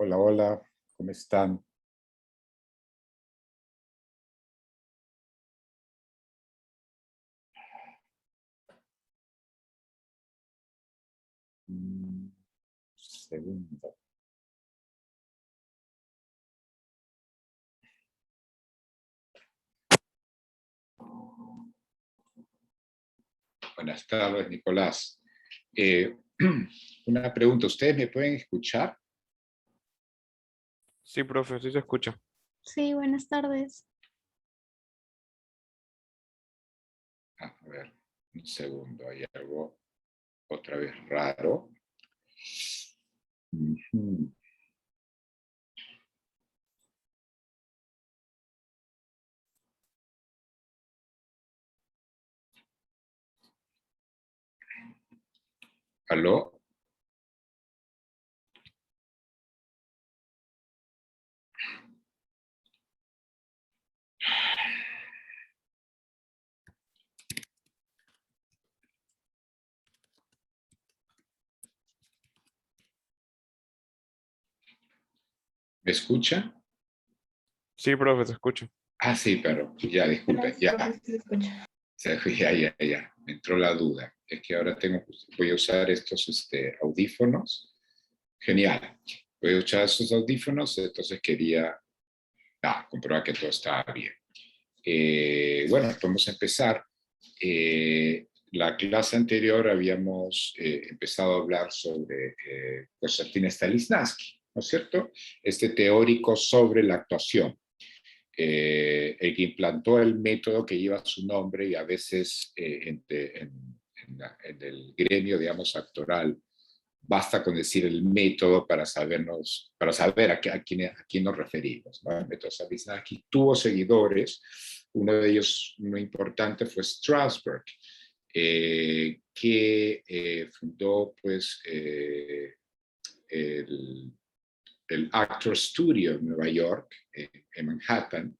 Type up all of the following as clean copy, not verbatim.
Hola, hola, ¿cómo están? Un segundo. Buenas tardes, Nicolás. Eh, una pregunta, ¿ustedes me pueden escuchar? Sí, profe, sí se escucha. Sí, buenas tardes. A ver, un segundo, hay algo otra vez raro. Ujú. ¿Aló? ¿Me escuchan? Sí, profe, se escucha. Ah, sí, pero ya, disculpen, Gracias, ya, profe, sí se escucha. ya, me entró la duda. Es que ahora voy a usar estos audífonos. Genial. Voy a usar estos audífonos, entonces quería comprobar que todo estaba bien. Bueno, podemos empezar. La clase anterior habíamos empezado a hablar sobre Konstantin Stanislavski, ¿no es cierto? Este teórico sobre la actuación, el que implantó el método que lleva su nombre y a veces en el gremio, digamos, actoral, basta con decir el método para saber a quién nos referimos, ¿no? El método Stanislavski tuvo seguidores, uno de ellos muy importante fue Strasberg, que fundó pues el, el Actor Studio en Nueva York, en Manhattan,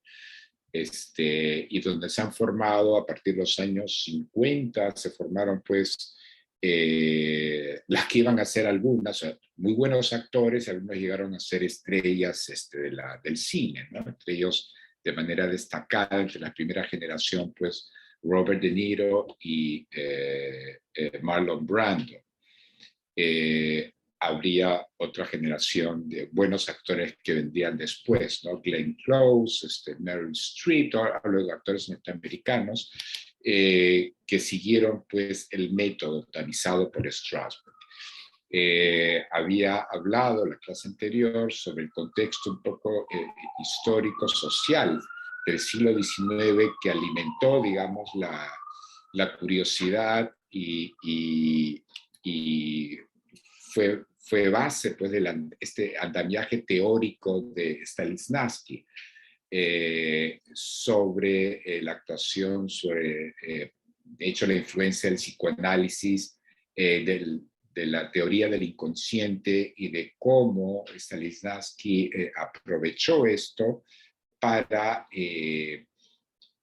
y donde se han formado a partir de los años 50, se formaron pues las que iban a ser algunas, o sea, muy buenos actores, algunos llegaron a ser estrellas del cine, ¿no? Entre ellos, de manera destacada, entre la primera generación, pues Robert De Niro y Marlon Brando. Habría otra generación de buenos actores que vendrían después, ¿no? Glenn Close, Meryl Streep, hablo de actores norteamericanos, que siguieron pues el método utilizado por Strasberg. Había hablado en la clase anterior sobre el contexto un poco histórico-social del siglo XIX que alimentó, digamos, la curiosidad y fue base pues, de este andamiaje teórico de Stanislavski sobre la actuación, sobre, de hecho, la influencia del psicoanálisis, de la teoría del inconsciente y de cómo Stanislavski aprovechó esto para, eh,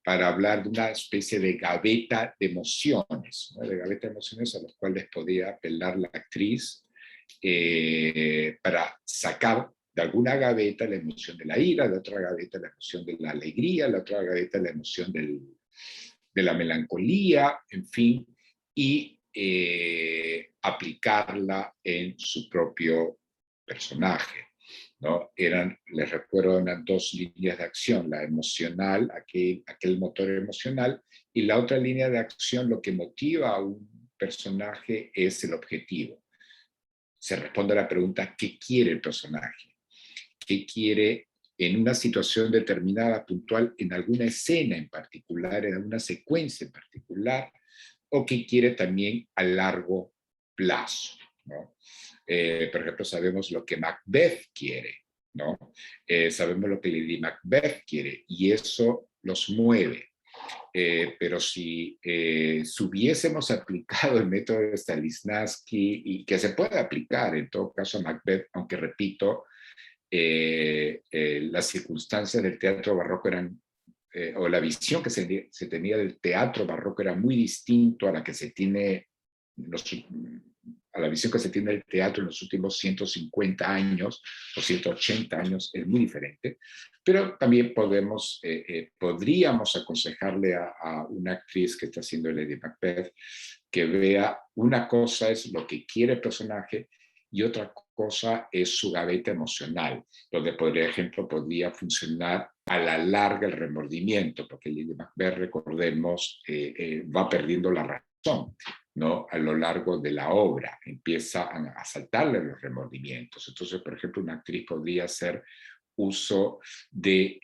para hablar de una especie de gaveta de emociones, ¿no? De gaveta de emociones a los cuales podía apelar la actriz para sacar de alguna gaveta la emoción de la ira, de otra gaveta la emoción de la alegría, la otra gaveta la emoción de la melancolía, en fin, y aplicarla en su propio personaje, ¿no? Les recuerdo, eran dos líneas de acción, la emocional, aquel motor emocional, y la otra línea de acción, lo que motiva a un personaje es el objetivo. Se responde a la pregunta, ¿qué quiere el personaje? ¿Qué quiere en una situación determinada, puntual, en alguna escena en particular, en alguna secuencia en particular, o qué quiere también a largo plazo, ¿no? Por ejemplo, sabemos lo que Macbeth quiere, ¿no? Sabemos lo que Lady Macbeth quiere, y eso los mueve. Pero si hubiésemos aplicado el método de Stanislavski, y que se puede aplicar en todo caso a Macbeth, aunque repito, las circunstancias del teatro barroco eran, o la visión que se tenía del teatro barroco era muy distinto a la que se tiene a la visión que se tiene del teatro en los últimos 150 años o 180 años es muy diferente, pero también podríamos aconsejarle a una actriz que está haciendo Lady Macbeth que vea una cosa es lo que quiere el personaje y otra cosa es su gaveta emocional, donde, por ejemplo, podría funcionar a la larga el remordimiento, porque Lady Macbeth, recordemos, va perdiendo la razón, ¿no? A lo largo de la obra, empieza a saltarle los remordimientos. Entonces, por ejemplo, una actriz podría hacer uso de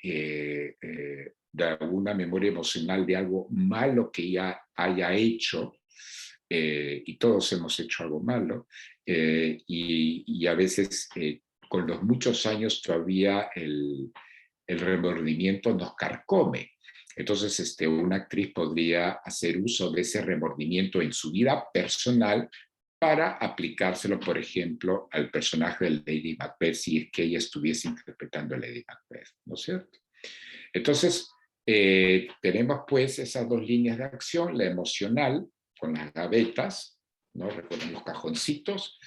alguna memoria emocional de algo malo que ya haya hecho, y todos hemos hecho algo malo, y a veces con los muchos años todavía el remordimiento nos carcome. Entonces, una actriz podría hacer uso de ese remordimiento en su vida personal para aplicárselo, por ejemplo, al personaje de Lady Macbeth, si es que ella estuviese interpretando a Lady Macbeth, ¿no es cierto? Entonces, tenemos pues esas dos líneas de acción, la emocional, con las gavetas, ¿no? Recuerden los cajoncitos,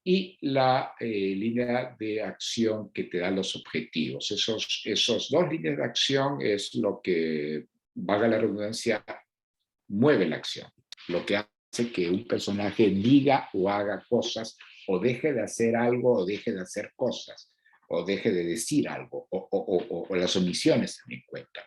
y la línea de acción que te da los objetivos. Esos dos líneas de acción es lo que, valga la redundancia, mueve la acción, lo que hace que un personaje diga o haga cosas, o deje de hacer algo, o deje de hacer cosas, o deje de decir algo, o las omisiones también cuentan.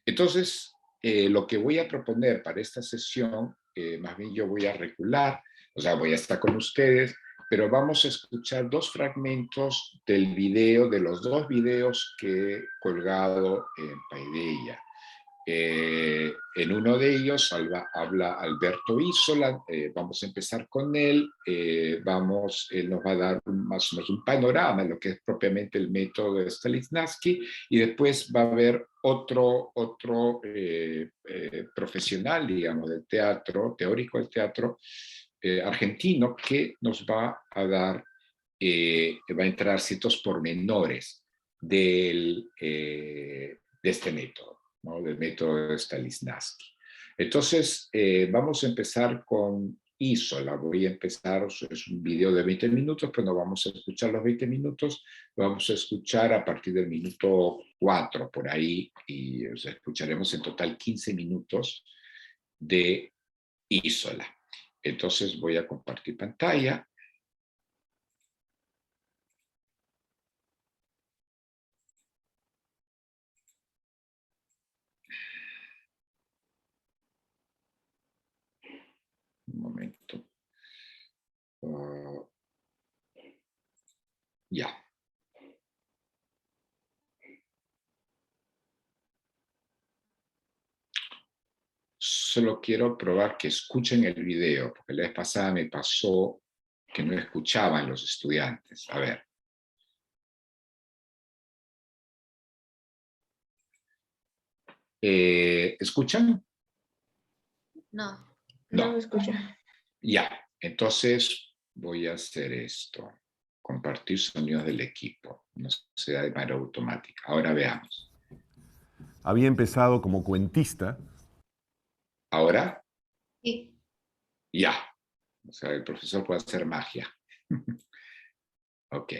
Entonces, lo que voy a proponer para esta sesión, más bien yo voy a recular, o sea, voy a estar con ustedes, pero vamos a escuchar dos fragmentos del video, de los dos videos que he colgado en Paideia. En uno de ellos habla Alberto Isola, vamos a empezar con él, él nos va a dar más o menos un panorama de lo que es propiamente el método de Stanislavski, y después va a haber otro profesional, digamos, del teatro, teórico del teatro argentino, que nos va a dar, va a entrar ciertos pormenores de este método, ¿no? Del método de Stanislavski. Entonces, vamos a empezar con Isola. Voy a empezar, es un video de 20 minutos, pero no vamos a escuchar los 20 minutos, vamos a escuchar a partir del minuto 4, por ahí, y o sea, escucharemos en total 15 minutos de Isola. Entonces voy a compartir pantalla. Un momento. Ya. Solo quiero probar que escuchen el video, porque la vez pasada me pasó que no escuchaban los estudiantes. A ver. ¿Escuchan? No, No. no se escucha. Ya, entonces voy a hacer esto. Compartir sonidos del equipo. No se da de manera automática. Ahora veamos. Había empezado como cuentista. ¿Ahora? Sí. Ya. O sea, el profesor puede hacer magia. Ok.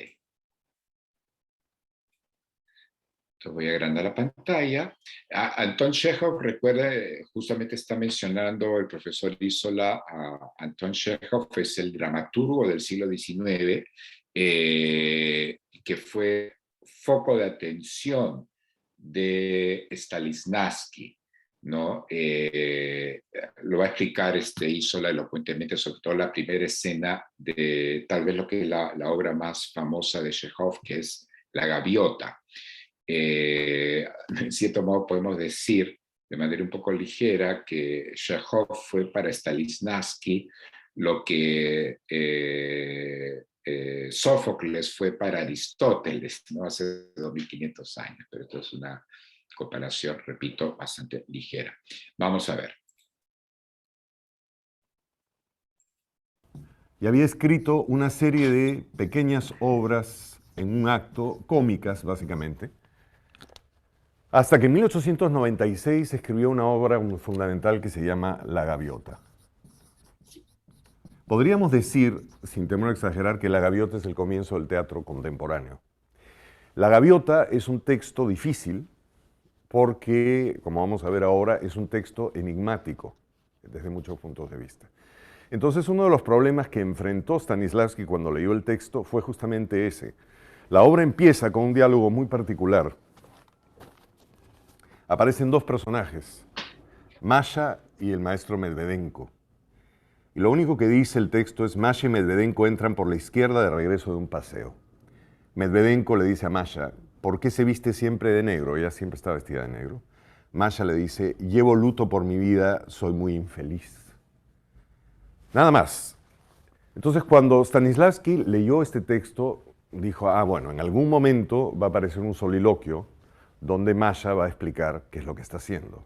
Entonces voy a agrandar la pantalla. Anton Chekhov, recuerda, justamente está mencionando el profesor Isola a Anton Chekhov, es el dramaturgo del siglo XIX, que fue foco de atención de Stanislavski, ¿no? Lo va a explicar Isola elocuentemente, sobre todo la primera escena de tal vez lo que es la obra más famosa de Chekhov, que es La Gaviota. En cierto modo podemos decir de manera un poco ligera que Chekhov fue para Stanislavski lo que Sófocles fue para Aristóteles, ¿no? Hace 2500 años, pero esto es una comparación, repito, bastante ligera. Vamos a ver. Y había escrito una serie de pequeñas obras en un acto, cómicas básicamente, hasta que en 1896 escribió una obra fundamental que se llama La Gaviota. Podríamos decir, sin temor a exagerar, que La Gaviota es el comienzo del teatro contemporáneo. La Gaviota es un texto difícil porque, como vamos a ver ahora, es un texto enigmático desde muchos puntos de vista. Entonces, uno de los problemas que enfrentó Stanislavski cuando leyó el texto fue justamente ese. La obra empieza con un diálogo muy particular. Aparecen dos personajes, Masha y el maestro Medvedenko. Y lo único que dice el texto es: Masha y Medvedenko entran por la izquierda de regreso de un paseo. Medvedenko le dice a Masha: ¿por qué se viste siempre de negro? Ella siempre está vestida de negro. Masha le dice: llevo luto por mi vida, soy muy infeliz. Nada más. Entonces, cuando Stanislavski leyó este texto, dijo: ah, bueno, en algún momento va a aparecer un soliloquio donde Masha va a explicar qué es lo que está haciendo.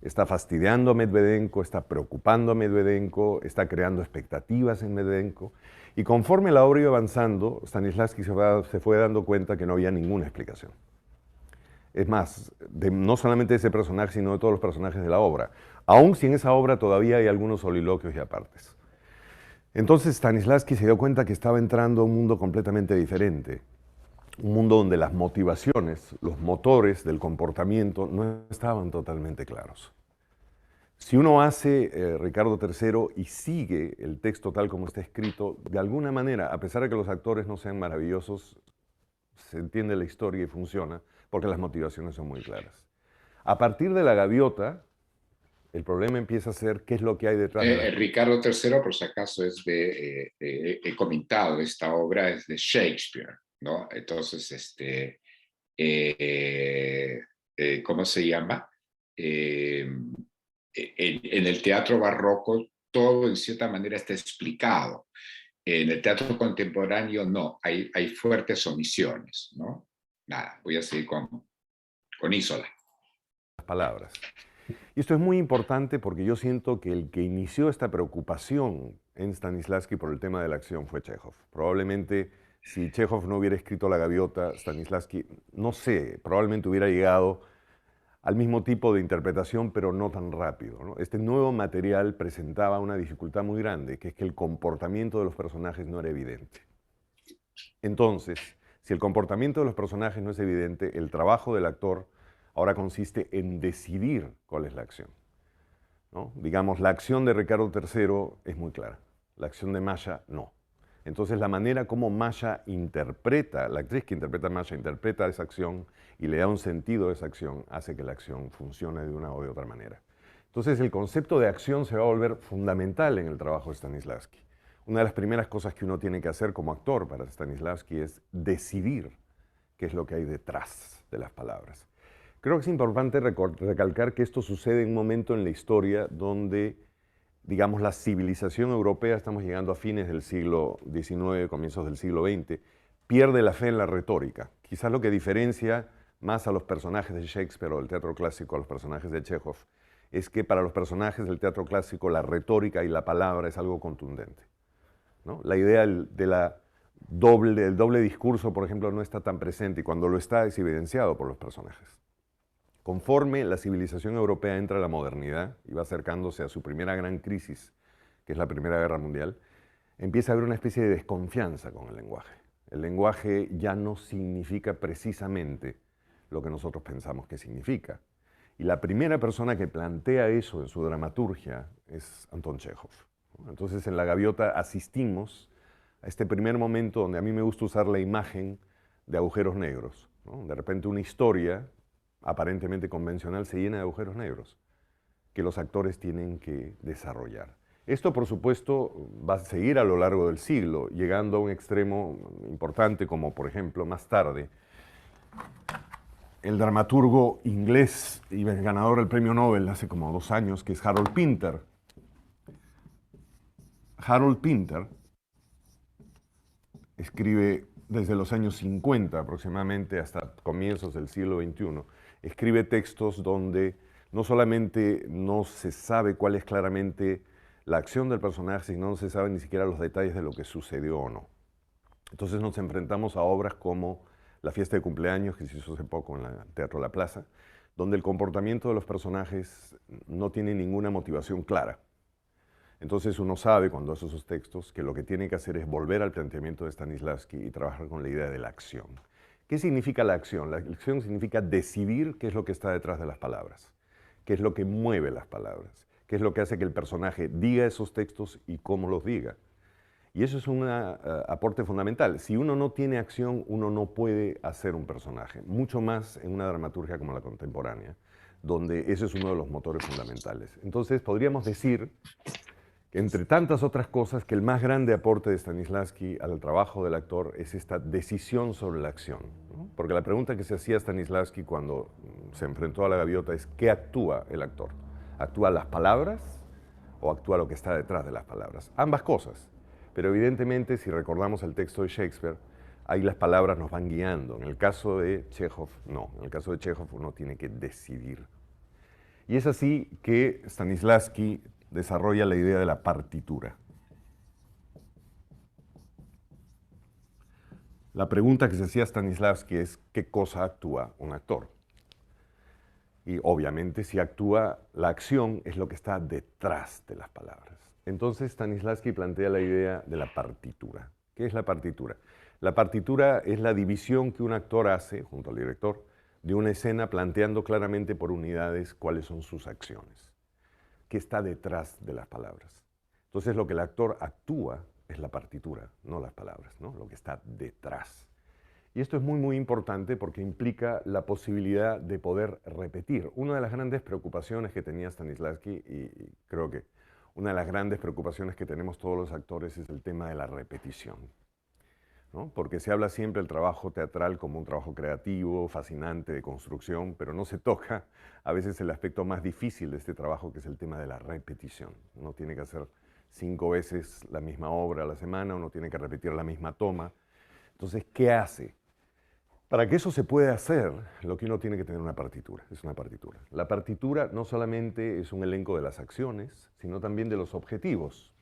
Está fastidiando a Medvedenko, está preocupando a Medvedenko, está creando expectativas en Medvedenko. Y conforme la obra iba avanzando, Stanislavski se fue dando cuenta que no había ninguna explicación. Es más, no solamente de ese personaje, sino de todos los personajes de la obra. Aun si en esa obra todavía hay algunos soliloquios y apartes. Entonces Stanislavski se dio cuenta que estaba entrando a un mundo completamente diferente. Un mundo donde las motivaciones, los motores del comportamiento no estaban totalmente claros. Si uno hace Ricardo III y sigue el texto tal como está escrito, de alguna manera, a pesar de que los actores no sean maravillosos, se entiende la historia y funciona, porque las motivaciones son muy claras. A partir de La Gaviota, el problema empieza a ser qué es lo que hay detrás de la... Ricardo III, por si acaso, es he comentado, esta obra es de Shakespeare, ¿no? Entonces, ¿cómo se llama? En el teatro barroco todo en cierta manera está explicado. En el teatro contemporáneo no, hay fuertes omisiones, ¿no? Nada, voy a seguir con Isola. Palabras. Y esto es muy importante porque yo siento que el que inició esta preocupación en Stanislavski por el tema de la acción fue Chekhov. Probablemente si Chekhov no hubiera escrito La Gaviota, Stanislavski, no sé, probablemente hubiera llegado al mismo tipo de interpretación, pero no tan rápido, ¿no? Este nuevo material presentaba una dificultad muy grande, que es que el comportamiento de los personajes no era evidente. Entonces, si el comportamiento de los personajes no es evidente, el trabajo del actor ahora consiste en decidir cuál es la acción, ¿no? Digamos, la acción de Ricardo III es muy clara, la acción de Masha no. Entonces la manera como Masha interpreta, la actriz que interpreta a Masha interpreta esa acción y le da un sentido a esa acción, hace que la acción funcione de una o de otra manera. Entonces el concepto de acción se va a volver fundamental en el trabajo de Stanislavski. Una de las primeras cosas que uno tiene que hacer como actor para Stanislavski es decidir qué es lo que hay detrás de las palabras. Creo que es importante recalcar que esto sucede en un momento en la historia donde, digamos, la civilización europea, estamos llegando a fines del siglo XIX, comienzos del siglo XX, pierde la fe en la retórica. Quizás lo que diferencia más a los personajes de Shakespeare o del teatro clásico a los personajes de Chekhov es que para los personajes del teatro clásico la retórica y la palabra es algo contundente, ¿no? La idea del doble discurso, por ejemplo, no está tan presente y cuando lo está es evidenciado por los personajes. Conforme la civilización europea entra a la modernidad y va acercándose a su primera gran crisis, que es la Primera Guerra Mundial, empieza a haber una especie de desconfianza con el lenguaje. El lenguaje ya no significa precisamente lo que nosotros pensamos que significa. Y la primera persona que plantea eso en su dramaturgia es Anton Chekhov. Entonces en La Gaviota asistimos a este primer momento donde a mí me gusta usar la imagen de agujeros negros, ¿no? De repente una historia aparentemente convencional se llena de agujeros negros que los actores tienen que desarrollar. Esto, por supuesto, va a seguir a lo largo del siglo, llegando a un extremo importante como, por ejemplo, más tarde, el dramaturgo inglés y ganador del premio Nobel hace como 2 años, que es Harold Pinter. Harold Pinter escribe desde los años 50 aproximadamente hasta comienzos del siglo XXI, escribe textos donde no solamente no se sabe cuál es claramente la acción del personaje, sino no se sabe ni siquiera los detalles de lo que sucedió o no. Entonces nos enfrentamos a obras como La fiesta de cumpleaños, que se hizo hace poco en el Teatro La Plaza, donde el comportamiento de los personajes no tiene ninguna motivación clara. Entonces uno sabe cuando hace esos textos que lo que tiene que hacer es volver al planteamiento de Stanislavski y trabajar con la idea de la acción. ¿Qué significa la acción? La acción significa decidir qué es lo que está detrás de las palabras, qué es lo que mueve las palabras, qué es lo que hace que el personaje diga esos textos y cómo los diga. Y eso es un aporte fundamental. Si uno no tiene acción, uno no puede hacer un personaje, mucho más en una dramaturgia como la contemporánea, donde ese es uno de los motores fundamentales. Entonces podríamos decir, entre tantas otras cosas, que el más grande aporte de Stanislavski al trabajo del actor es esta decisión sobre la acción, ¿no? Porque la pregunta que se hacía Stanislavski cuando se enfrentó a la gaviota es ¿qué actúa el actor? ¿Actúa las palabras o actúa lo que está detrás de las palabras? Ambas cosas, pero evidentemente si recordamos el texto de Shakespeare, ahí las palabras nos van guiando. En el caso de Chekhov, no. En el caso de Chekhov uno tiene que decidir. Y es así que Stanislavski desarrolla la idea de la partitura. La pregunta que se hacía Stanislavski es ¿qué cosa actúa un actor? Y obviamente si actúa, la acción es lo que está detrás de las palabras. Entonces Stanislavski plantea la idea de la partitura. ¿Qué es la partitura? La partitura es la división que un actor hace, junto al director, de una escena planteando claramente por unidades cuáles son sus acciones, qué está detrás de las palabras. Entonces lo que el actor actúa es la partitura, no las palabras, ¿no? Lo que está detrás. Y esto es muy, muy importante porque implica la posibilidad de poder repetir. Una de las grandes preocupaciones que tenía Stanislavski, y creo que una de las grandes preocupaciones que tenemos todos los actores, es el tema de la repetición, ¿no? Porque se habla siempre del trabajo teatral como un trabajo creativo, fascinante, de construcción, pero no se toca a veces el aspecto más difícil de este trabajo, que es el tema de la repetición. Uno tiene que hacer 5 veces la misma obra a la semana, uno tiene que repetir la misma toma. Entonces, ¿qué hace? Para que eso se pueda hacer, lo que uno tiene que tener una partitura, es una partitura. La partitura no solamente es un elenco de las acciones, sino también de los objetivos.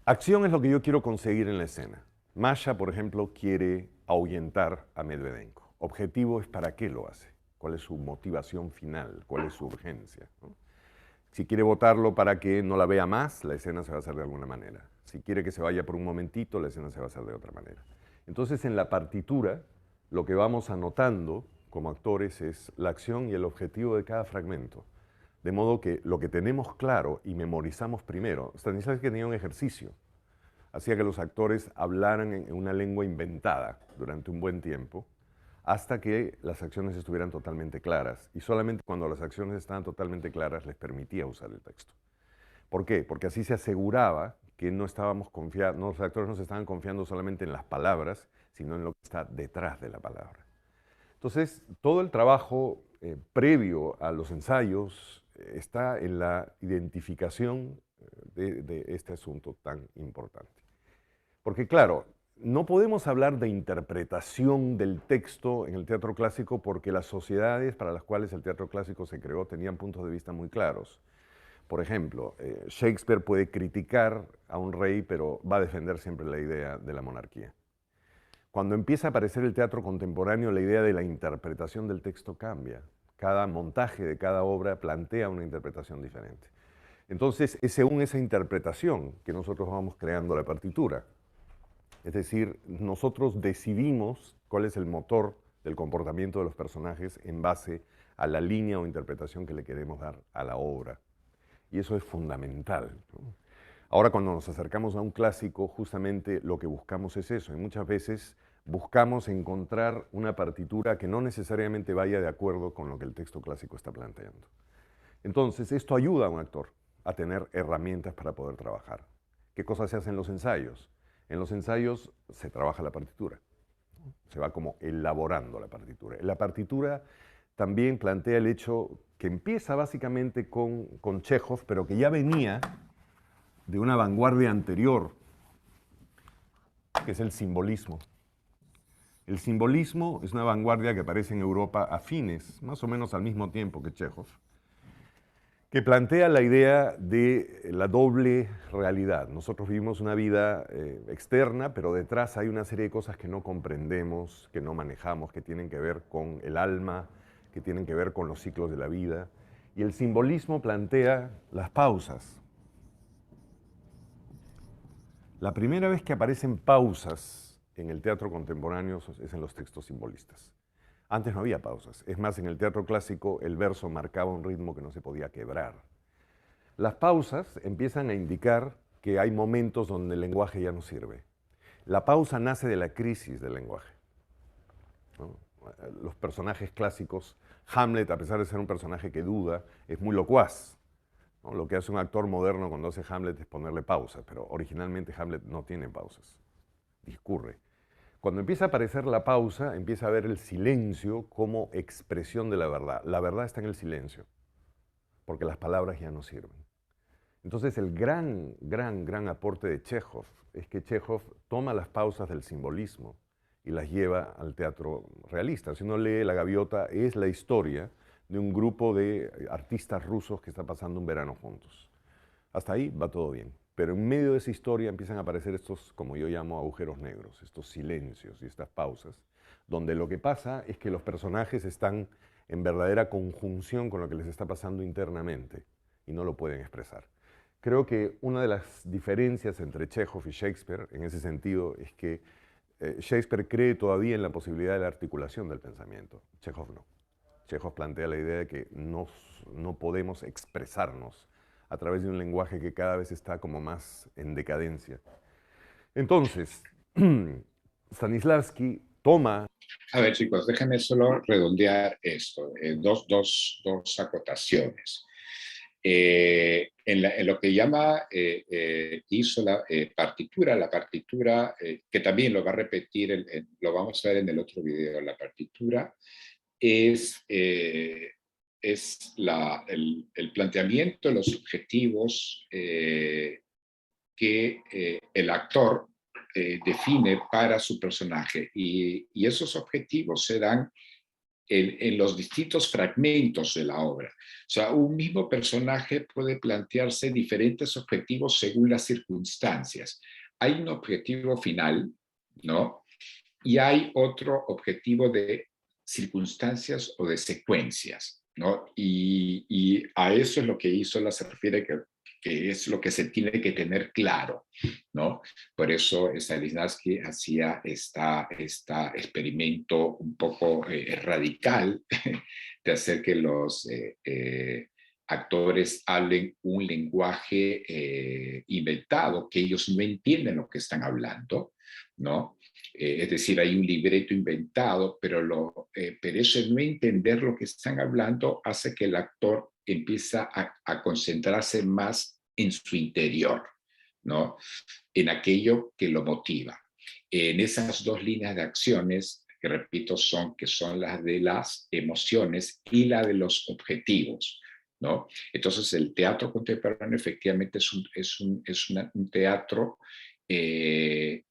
Acción es lo que yo quiero conseguir en la escena. Masha, por ejemplo, quiere ahuyentar a Medvedenko. Objetivo es para qué lo hace, cuál es su motivación final, cuál es su urgencia, ¿no? Si quiere votarlo para que no la vea más, la escena se va a hacer de alguna manera. Si quiere que se vaya por un momentito, la escena se va a hacer de otra manera. Entonces, en la partitura, lo que vamos anotando como actores es la acción y el objetivo de cada fragmento. De modo que lo que tenemos claro y memorizamos primero, Stanislavski tenía un ejercicio, hacía que los actores hablaran en una lengua inventada durante un buen tiempo, hasta que las acciones estuvieran totalmente claras. Y solamente cuando las acciones estaban totalmente claras les permitía usar el texto. ¿Por qué? Porque así se aseguraba que no estábamos confiando, los actores no se estaban confiando solamente en las palabras, sino en lo que está detrás de la palabra. Entonces, todo el trabajo previo a los ensayos está en la identificación de este asunto tan importante. Porque claro, no podemos hablar de interpretación del texto en el teatro clásico porque las sociedades para las cuales el teatro clásico se creó tenían puntos de vista muy claros. Por ejemplo, Shakespeare puede criticar a un rey, pero va a defender siempre la idea de la monarquía. Cuando empieza a aparecer el teatro contemporáneo, la idea de la interpretación del texto cambia. Cada montaje de cada obra plantea una interpretación diferente. Entonces, es según esa interpretación que nosotros vamos creando la partitura. Es decir, nosotros decidimos cuál es el motor del comportamiento de los personajes en base a la línea o interpretación que le queremos dar a la obra. Y eso es fundamental, ¿no? Ahora, cuando nos acercamos a un clásico, justamente lo que buscamos es eso. Y muchas veces buscamos encontrar una partitura que no necesariamente vaya de acuerdo con lo que el texto clásico está planteando. Entonces, esto ayuda a un actor a tener herramientas para poder trabajar. ¿Qué cosas se hacen en los ensayos? En los ensayos se trabaja la partitura, se va como elaborando la partitura. La partitura también plantea el hecho que empieza básicamente con Chekhov, pero que ya venía de una vanguardia anterior, que es el simbolismo. El simbolismo es una vanguardia que aparece en Europa a fines, más o menos al mismo tiempo que Chekhov, que plantea la idea de la doble realidad. Nosotros vivimos una vida externa, pero detrás hay una serie de cosas que no comprendemos, que no manejamos, que tienen que ver con el alma, que tienen que ver con los ciclos de la vida. Y el simbolismo plantea las pausas. La primera vez que aparecen pausas en el teatro contemporáneo es en los textos simbolistas. Antes no había pausas. Es más, en el teatro clásico el verso marcaba un ritmo que no se podía quebrar. Las pausas empiezan a indicar que hay momentos donde el lenguaje ya no sirve. La pausa nace de la crisis del lenguaje, ¿no? Los personajes clásicos, Hamlet, a pesar de ser un personaje que duda, es muy locuaz, ¿no? Lo que hace un actor moderno cuando hace Hamlet es ponerle pausa, pero originalmente Hamlet no tiene pausas, discurre. Cuando empieza a aparecer la pausa, empieza a ver el silencio como expresión de la verdad. La verdad está en el silencio, porque las palabras ya no sirven. Entonces el gran aporte de Chekhov es que Chekhov toma las pausas del simbolismo y las lleva al teatro realista. Si uno lee La Gaviota, es la historia de un grupo de artistas rusos que están pasando un verano juntos. Hasta ahí va todo bien. Pero en medio de esa historia empiezan a aparecer estos, como yo llamo, agujeros negros, estos silencios y estas pausas, donde lo que pasa es que los personajes están en verdadera conjunción con lo que les está pasando internamente y no lo pueden expresar. Creo que una de las diferencias entre Chekhov y Shakespeare en ese sentido es que Shakespeare cree todavía en la posibilidad de la articulación del pensamiento. Chekhov no. Chekhov plantea la idea de que no podemos expresarnos a través de un lenguaje que cada vez está como más en decadencia. Entonces, Stanislavski toma... A ver, chicos, déjenme solo redondear esto. Dos acotaciones. En lo que llama hizo la partitura, que también lo va a repetir, lo vamos a ver en el otro video, la partitura es el planteamiento de los objetivos que el actor define para su personaje, y esos objetivos se dan en los distintos fragmentos de la obra. O sea, un mismo personaje puede plantearse diferentes objetivos según las circunstancias. Hay un objetivo final, ¿no? Y hay otro objetivo de circunstancias o de secuencias, ¿no? Y a eso es lo que Isola se refiere, que es lo que se tiene que tener claro, ¿no? Por eso Stanislavski hacía este experimento un poco radical de hacer que los actores hablen un lenguaje inventado, que ellos no entienden lo que están hablando, ¿no? Es decir, hay un libreto inventado, pero ese no entender lo que están hablando hace que el actor empiece a concentrarse más en su interior, ¿no? En aquello que lo motiva. En esas dos líneas de acciones, que repito, son las de las emociones y la de los objetivos, ¿no? Entonces, el teatro contemporáneo efectivamente es un teatro que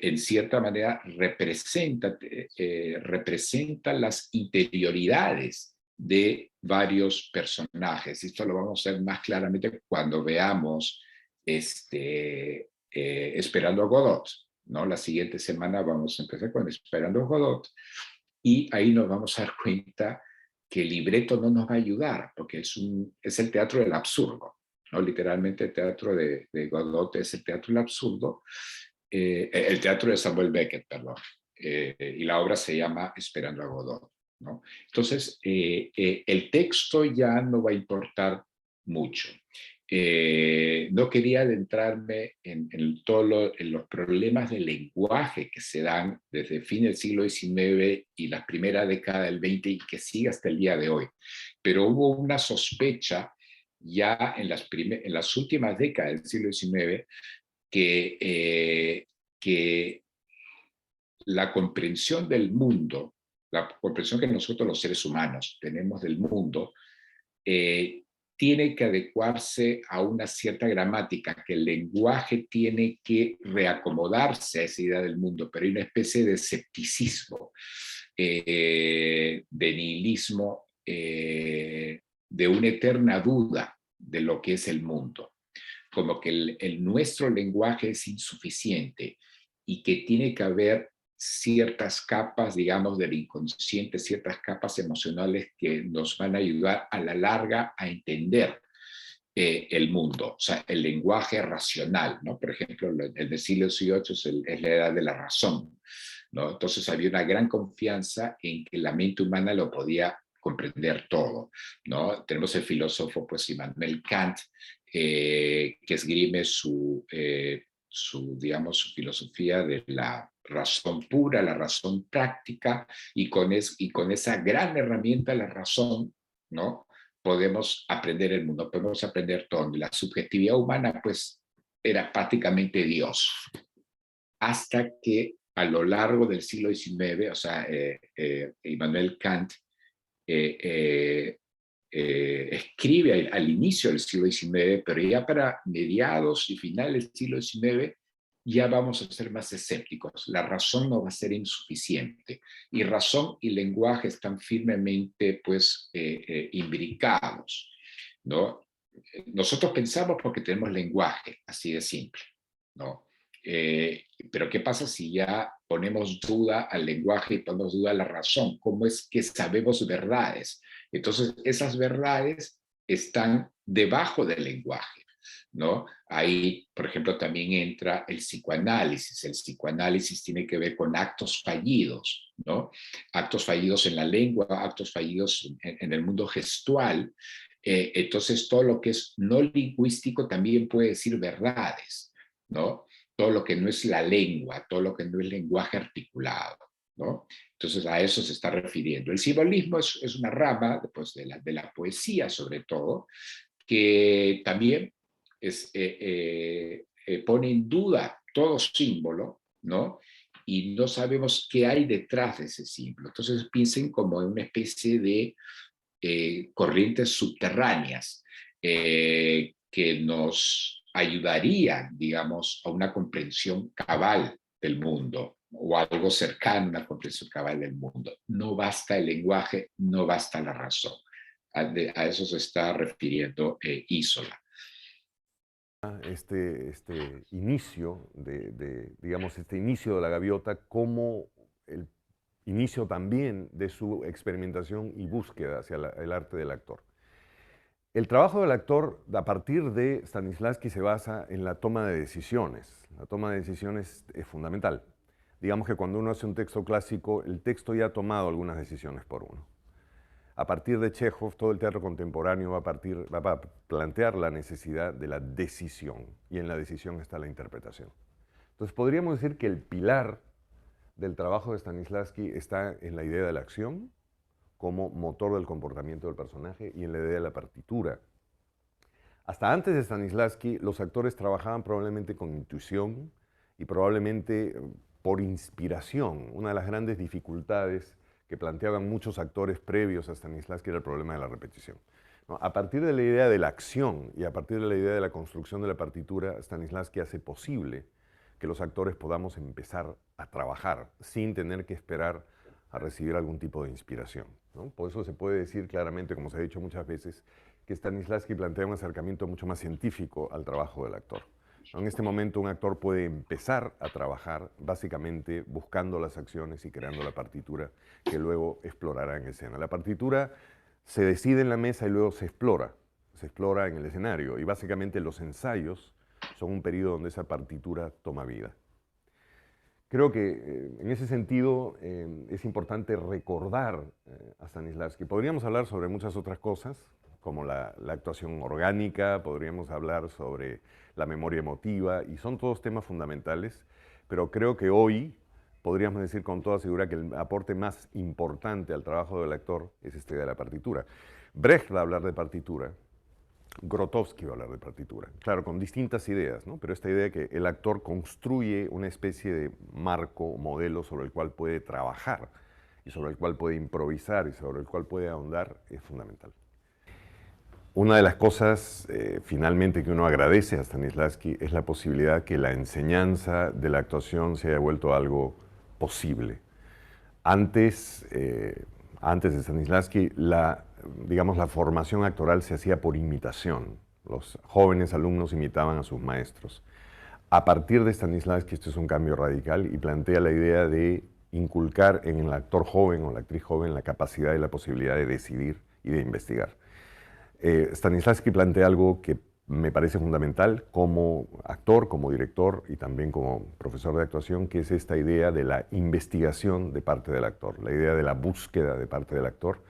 en cierta manera representa las interioridades de varios personajes. Esto lo vamos a ver más claramente cuando veamos Esperando a Godot, ¿no? La siguiente semana vamos a empezar con Esperando a Godot, y ahí nos vamos a dar cuenta que el libreto no nos va a ayudar, porque es el teatro del absurdo, ¿no? Literalmente el teatro de Godot es el teatro del absurdo, el teatro de Samuel Beckett, perdón, y la obra se llama Esperando a Godot, ¿no? Entonces, el texto ya no va a importar mucho. No quería adentrarme en los problemas del lenguaje que se dan desde el fin del siglo XIX y la primera década del XX y que sigue hasta el día de hoy. Pero hubo una sospecha ya en las últimas décadas del siglo XIX que la comprensión del mundo, la comprensión que nosotros los seres humanos tenemos del mundo, tiene que adecuarse a una cierta gramática, que el lenguaje tiene que reacomodarse a esa idea del mundo, pero hay una especie de escepticismo, de nihilismo, de una eterna duda de lo que es el mundo, como que nuestro lenguaje es insuficiente y que tiene que haber ciertas capas, digamos, del inconsciente, ciertas capas emocionales que nos van a ayudar a la larga a entender el mundo, o sea, el lenguaje racional, ¿no? Por ejemplo, el del siglo XVIII es la edad de la razón, ¿no? Entonces había una gran confianza en que la mente humana lo podía comprender todo, ¿no? Tenemos el filósofo, pues, Immanuel Kant, que esgrime digamos, su filosofía de la razón pura, la razón práctica, y con esa gran herramienta, la razón, ¿no? Podemos aprender el mundo, podemos aprender todo. La subjetividad humana, pues, era prácticamente Dios. Hasta que a lo largo del siglo XIX, o sea, Immanuel Kant escribe al inicio del siglo XIX, pero ya para mediados y finales del siglo XIX, ya vamos a ser más escépticos. La razón no va a ser insuficiente. Y razón y lenguaje están firmemente, pues, imbricados, ¿no? Nosotros pensamos porque tenemos lenguaje, así de simple, ¿no? Pero ¿qué pasa si ya ponemos duda al lenguaje y ponemos duda a la razón? ¿Cómo es que sabemos verdades? Entonces, esas verdades están debajo del lenguaje, ¿no? Ahí, por ejemplo, también entra el psicoanálisis. El psicoanálisis tiene que ver con actos fallidos, ¿no? Actos fallidos en la lengua, actos fallidos en el mundo gestual. Entonces, todo lo que es no lingüístico también puede decir verdades, ¿no? Todo lo que no es la lengua, todo lo que no es lenguaje articulado, ¿no? Entonces a eso se está refiriendo. El simbolismo es una rama, pues, de la poesía, sobre todo, que también pone en duda todo símbolo, ¿no? Y no sabemos qué hay detrás de ese símbolo. Entonces piensen como en una especie de corrientes subterráneas que nos ayudaría, digamos, a una comprensión cabal del mundo, o algo cercano a una comprensión cabal del mundo. No basta el lenguaje, no basta la razón. A eso se está refiriendo Isola. Este inicio digamos, este inicio de la gaviota como el inicio también de su experimentación y búsqueda hacia el arte del actor. El trabajo del actor, a partir de Stanislavski, se basa en la toma de decisiones. La toma de decisiones es fundamental. Digamos que cuando uno hace un texto clásico, el texto ya ha tomado algunas decisiones por uno. A partir de Chekhov, todo el teatro contemporáneo va a plantear la necesidad de la decisión, y en la decisión está la interpretación. Entonces podríamos decir que el pilar del trabajo de Stanislavski está en la idea de la acción, como motor del comportamiento del personaje, y en la idea de la partitura. Hasta antes de Stanislavski, los actores trabajaban probablemente con intuición y probablemente por inspiración. Una de las grandes dificultades que planteaban muchos actores previos a Stanislavski era el problema de la repetición, ¿no? A partir de la idea de la acción y a partir de la idea de la construcción de la partitura, Stanislavski hace posible que los actores podamos empezar a trabajar sin tener que esperar a recibir algún tipo de inspiración, ¿no? Por eso se puede decir claramente, como se ha dicho muchas veces, que Stanislavski plantea un acercamiento mucho más científico al trabajo del actor, ¿no? En este momento un actor puede empezar a trabajar básicamente buscando las acciones y creando la partitura que luego explorará en escena. La partitura se decide en la mesa y luego se explora en el escenario, y básicamente los ensayos son un periodo donde esa partitura toma vida. Creo que en ese sentido es importante recordar a Stanislavski. Podríamos hablar sobre muchas otras cosas, como la actuación orgánica, podríamos hablar sobre la memoria emotiva, y son todos temas fundamentales, pero creo que hoy podríamos decir con toda seguridad que el aporte más importante al trabajo del actor es este de la partitura. Brecht va a hablar de partitura, Grotowski va a hablar de partitura, claro, con distintas ideas, ¿no? Pero esta idea de que el actor construye una especie de marco, modelo sobre el cual puede trabajar y sobre el cual puede improvisar y sobre el cual puede ahondar es fundamental. Una de las cosas finalmente que uno agradece a Stanislavski es la posibilidad que la enseñanza de la actuación se haya vuelto algo posible. Antes de Stanislavski, digamos, la formación actoral se hacía por imitación. Los jóvenes alumnos imitaban a sus maestros. A partir de Stanislavski, esto es un cambio radical y plantea la idea de inculcar en el actor joven o la actriz joven la capacidad y la posibilidad de decidir y de investigar. Stanislavski plantea algo que me parece fundamental como actor, como director y también como profesor de actuación, que es esta idea de la investigación de parte del actor, la idea de la búsqueda de parte del actor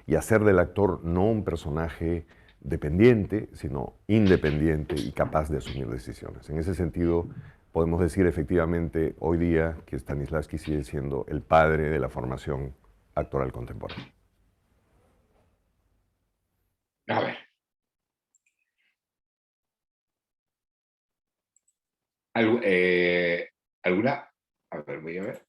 y hacer del actor no un personaje dependiente, sino independiente y capaz de asumir decisiones. En ese sentido, podemos decir efectivamente hoy día que Stanislavski sigue siendo el padre de la formación actoral contemporánea. A ver. ¿Alguna? A ver, voy a ver.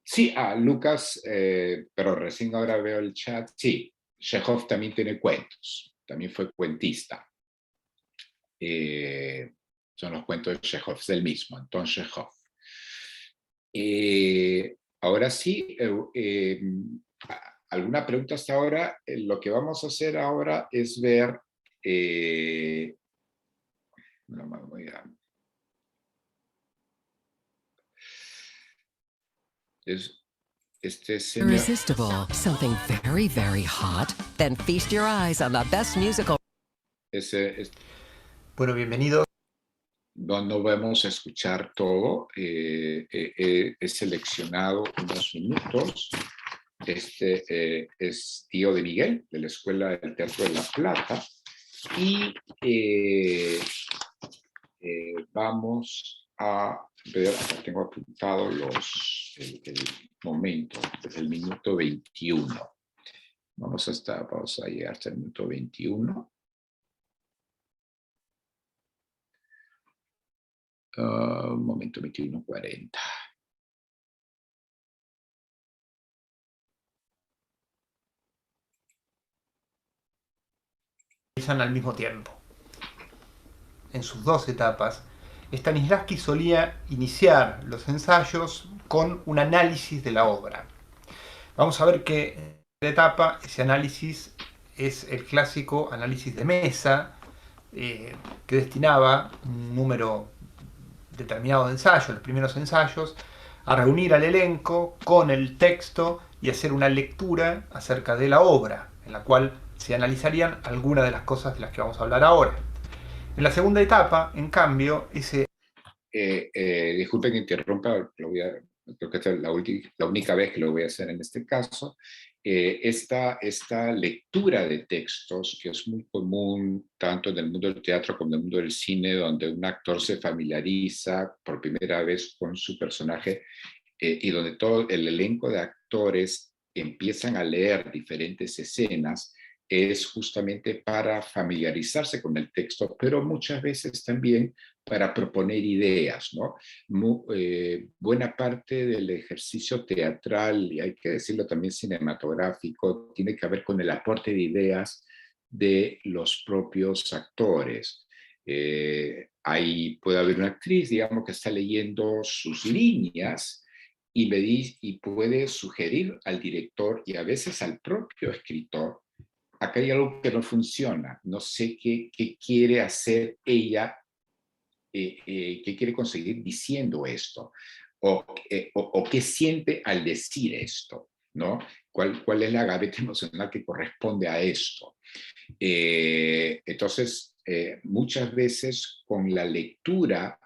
Sí, Lucas, pero recién ahora veo el chat. Sí, Chekhov también tiene cuentos, también fue cuentista. Son los cuentos de Chekhov, es el mismo, Anton Chekhov. Ahora sí, ¿alguna pregunta hasta ahora? Lo que vamos a hacer ahora es ver... no me voy a... Este señor... Irresistible. Something very, very hot. Then feast your eyes on the best musical. Bueno, bienvenidos. No vamos a escuchar todo. He seleccionado unos minutos. Este es tío de Miguel, de la Escuela del Teatro de La Plata. Y vamos a ver, acá tengo apuntado el momento, desde el minuto 21. Vamos a llegar hasta el minuto 21. Momento 21:40. Al mismo tiempo. En sus dos etapas, Stanislavski solía iniciar los ensayos con un análisis de la obra. Vamos a ver que en esta etapa ese análisis es el clásico análisis de mesa, que destinaba un número determinado de ensayos, los primeros ensayos, a reunir al elenco con el texto y hacer una lectura acerca de la obra, en la cual se analizarían algunas de las cosas de las que vamos a hablar ahora. En la segunda etapa, en cambio, disculpen que interrumpa, creo que esta es la única vez que lo voy a hacer en este caso. Esta lectura de textos, que es muy común tanto en el mundo del teatro como en el mundo del cine, donde un actor se familiariza por primera vez con su personaje y donde todo el elenco de actores empiezan a leer diferentes escenas, es justamente para familiarizarse con el texto, pero muchas veces también para proponer ideas, ¿no? Buena parte del ejercicio teatral, y hay que decirlo también cinematográfico, tiene que ver con el aporte de ideas de los propios actores. Ahí puede haber una actriz, digamos, que está leyendo sus líneas y puede sugerir al director y a veces al propio escritor: acá hay algo que no funciona, no sé qué quiere hacer ella, qué quiere conseguir diciendo esto, o qué siente al decir esto, ¿no? ¿Cuál es la gaveta emocional que corresponde a esto? Entonces, muchas veces con la lectura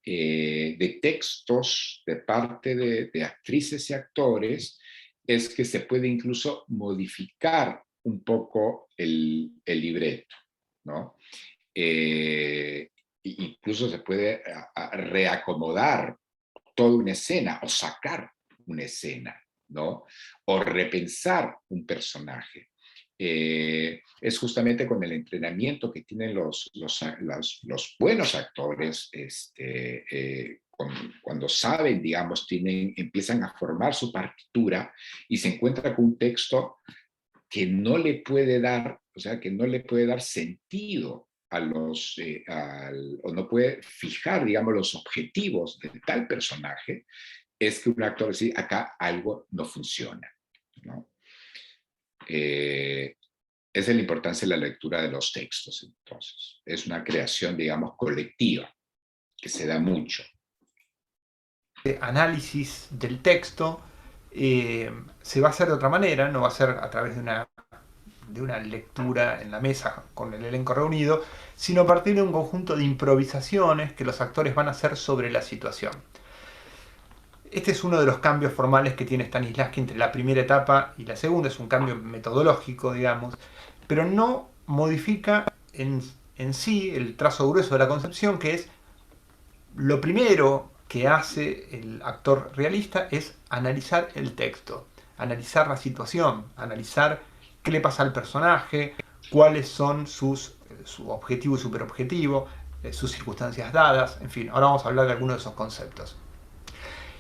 de textos de parte de actrices y actores, es que se puede incluso modificar un poco el libreto, ¿no? Incluso se puede reacomodar toda una escena o sacar una escena, ¿no? O repensar un personaje. Es justamente con el entrenamiento que tienen los buenos actores, cuando saben, digamos, empiezan a formar su partitura y se encuentran con un texto que no le puede dar, o sea, que no le puede dar sentido a o no puede fijar, digamos, los objetivos de tal personaje, es que un actor dice: acá algo no funciona, ¿no? Esa es la importancia de la lectura de los textos, entonces. Es una creación, digamos, colectiva, que se da mucho. análisis del texto se va a hacer de otra manera, no va a ser a través de una lectura en la mesa con el elenco reunido, sino a partir de un conjunto de improvisaciones que los actores van a hacer sobre la situación. Este es uno de los cambios formales que tiene Stanislavski entre la primera etapa y la segunda, es un cambio metodológico, digamos, pero no modifica en sí el trazo grueso de la concepción, que es lo primero que hace el actor realista es analizar el texto, analizar la situación, analizar qué le pasa al personaje, cuáles son su objetivo y superobjetivo, sus circunstancias dadas, en fin, ahora vamos a hablar de algunos de esos conceptos.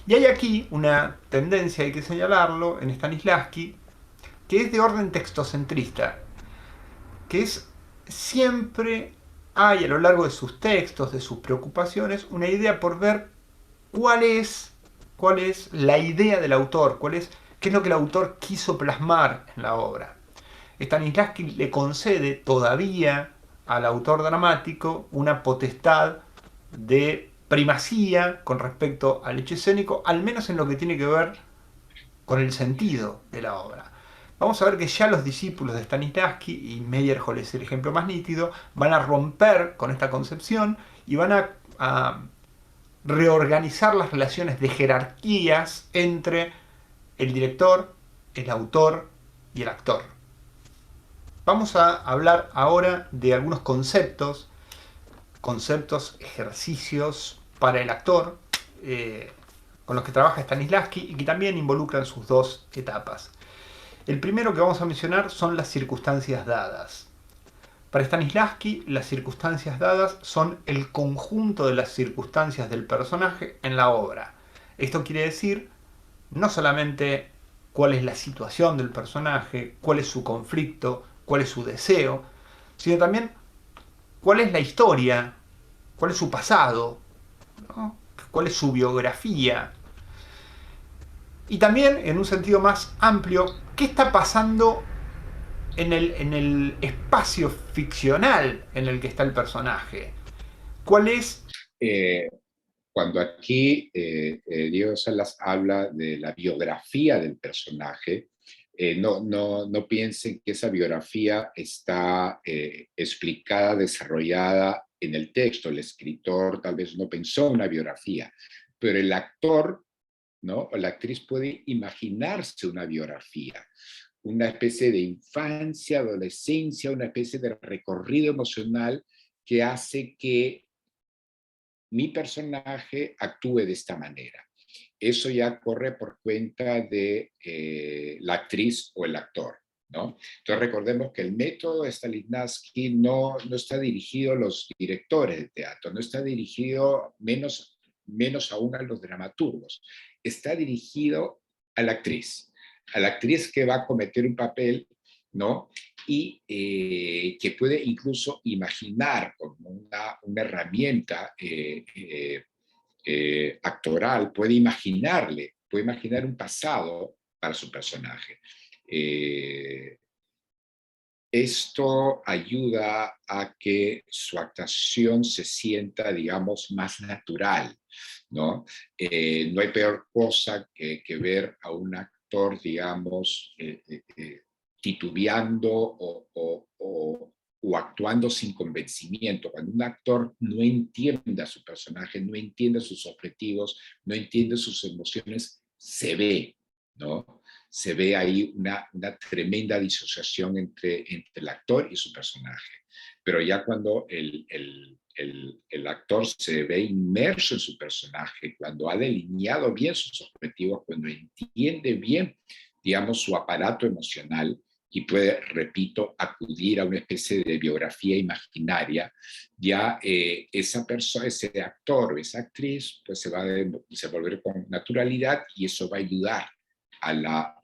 Y hay aquí una tendencia, hay que señalarlo, en Stanislavski, que es de orden textocentrista, que es siempre hay a lo largo de sus textos, de sus preocupaciones, una idea por ver cuál es la idea del autor, qué es lo que el autor quiso plasmar en la obra. Stanislavski le concede todavía al autor dramático una potestad de primacía con respecto al hecho escénico, al menos en lo que tiene que ver con el sentido de la obra. Vamos a ver que ya los discípulos de Stanislavski, y Meyerhold es el ejemplo más nítido, van a romper con esta concepción y van a reorganizar las relaciones de jerarquías entre el director, el autor y el actor. Vamos a hablar ahora de algunos conceptos, ejercicios para el actor, con los que trabaja Stanislavski y que también involucran sus dos etapas. El primero que vamos a mencionar son las circunstancias dadas. Para Stanislavski, las circunstancias dadas son el conjunto de las circunstancias del personaje en la obra. Esto quiere decir no solamente cuál es la situación del personaje, cuál es su conflicto, cuál es su deseo, sino también cuál es la historia, cuál es su pasado, ¿no? Cuál es su biografía. Y también, en un sentido más amplio, qué está pasando en el espacio ficcional en el que está el personaje. ¿Cuál es? Cuando aquí Diego Salas habla de la biografía del personaje, no piensen que esa biografía está explicada, desarrollada en el texto. El escritor tal vez no pensó en una biografía, pero el actor, ¿no? O la actriz puede imaginarse una biografía, una especie de infancia, adolescencia, una especie de recorrido emocional que hace que mi personaje actúe de esta manera. Eso ya corre por cuenta de la actriz o el actor, ¿no? Entonces recordemos que el método de Stanislavski no está dirigido a los directores de teatro, no está dirigido menos aún a los dramaturgos, está dirigido a la actriz que va a cometer un papel, ¿no? Y que puede incluso imaginar como una herramienta actoral, puede imaginar un pasado para su personaje. Esto ayuda a que su actuación se sienta, digamos, más natural, ¿no? No hay peor cosa que ver a un actor, digamos, titubeando o actuando sin convencimiento. Cuando un actor no entiende a su personaje, no entiende sus objetivos, no entiende sus emociones, se ve, ¿no? Se ve ahí una tremenda disociación entre el actor y su personaje. Pero ya cuando el actor se ve inmerso en su personaje, cuando ha delineado bien sus objetivos, cuando entiende bien, digamos, su aparato emocional y puede, repito, acudir a una especie de biografía imaginaria, ya esa persona, ese actor o esa actriz, pues se va a desenvolver con naturalidad y eso va a ayudar a la